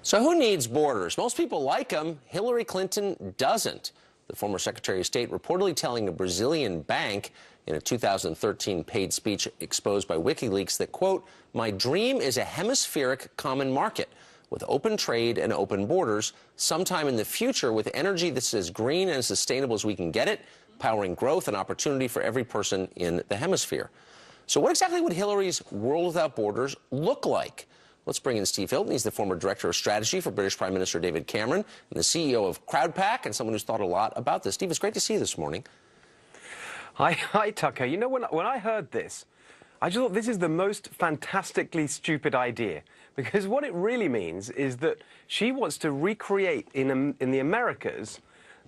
So who needs borders? Most people like them. Hillary Clinton doesn't. The former Secretary of State reportedly telling a Brazilian bank in a 2013 paid speech exposed by WikiLeaks that, quote, "My dream is a hemispheric common market with open trade and open borders sometime in the future with energy that's as green and sustainable as we can get it, powering growth and opportunity for every person in the hemisphere." So what exactly would Hillary's world without borders look like? Let's bring in Steve Hilton. He's the former Director of Strategy for British Prime Minister David Cameron and the CEO of CrowdPack and someone who's thought a lot about this. Steve, it's great to see you this morning. Hi, Tucker. You know, when I heard this, I just thought this is the most fantastically stupid idea, because what it really means is that she wants to recreate in the Americas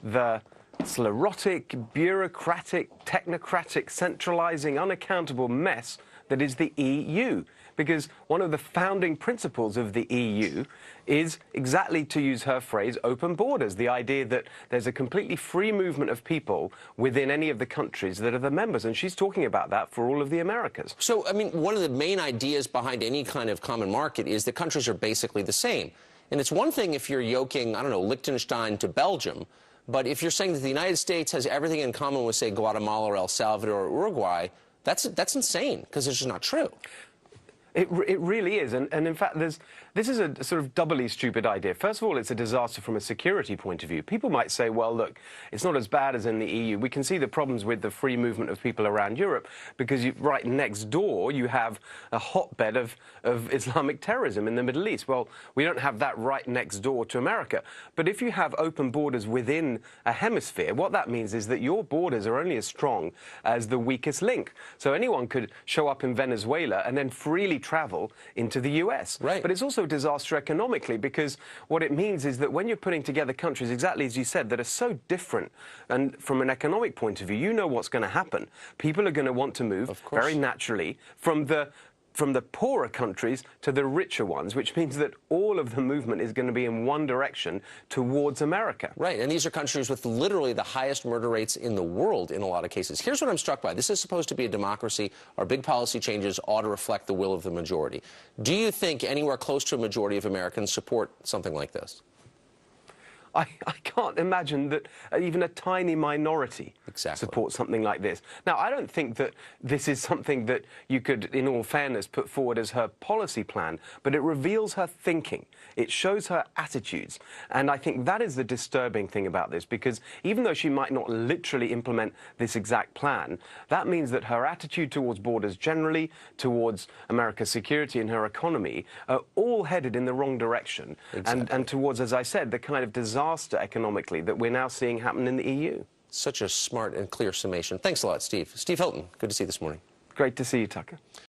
the sclerotic, bureaucratic, technocratic, centralizing, unaccountable mess that is the EU. Because one of the founding principles of the EU is exactly, to use her phrase, open borders. The idea that there's a completely free movement of people within any of the countries that are the members. And she's talking about that for all of the Americas. So, I mean, one of the main ideas behind any kind of common market is that countries are basically the same. And it's one thing if you're yoking, I don't know, Liechtenstein to Belgium. But if you're saying that the United States has everything in common with, say, Guatemala or El Salvador or Uruguay, that's insane, because it's just not true. It really is. And in fact, this is a sort of doubly stupid idea. First of all, it's a disaster from a security point of view. People might say, well, look, it's not as bad as in the EU. We can see the problems with the free movement of people around Europe because right next door you have a hotbed of Islamic terrorism in the Middle East. Well, we don't have that right next door to America. But if you have open borders within a hemisphere, what that means is that your borders are only as strong as the weakest link. So anyone could show up in Venezuela and then freely travel into the US. Right. But it's also a disaster economically, because what it means is that when you're putting together countries, exactly as you said, that are so different, and from an economic point of view, you know what's going to happen. People are going to want to move very naturally from the poorer countries to the richer ones, which means that all of the movement is going to be in one direction towards America. Right, and these are countries with literally the highest murder rates in the world in a lot of cases. Here's what I'm struck by. This is supposed to be a democracy. Our big policy changes ought to reflect the will of the majority. Do you think anywhere close to a majority of Americans support something like this? I can't imagine that even a tiny minority supports something like this. Now, I don't think that this is something that you could, in all fairness, put forward as her policy plan, but it reveals her thinking. It shows her attitudes. And I think that is the disturbing thing about this, because even though she might not literally implement this exact plan, that means that her attitude towards borders generally, towards America's security and her economy, are all headed in the wrong direction. And towards, as I said, the kind of disaster economically that we're now seeing happen in the EU. Such a smart and clear summation. Thanks a lot, Steve. Steve Hilton, good to see you this morning. Great to see you, Tucker.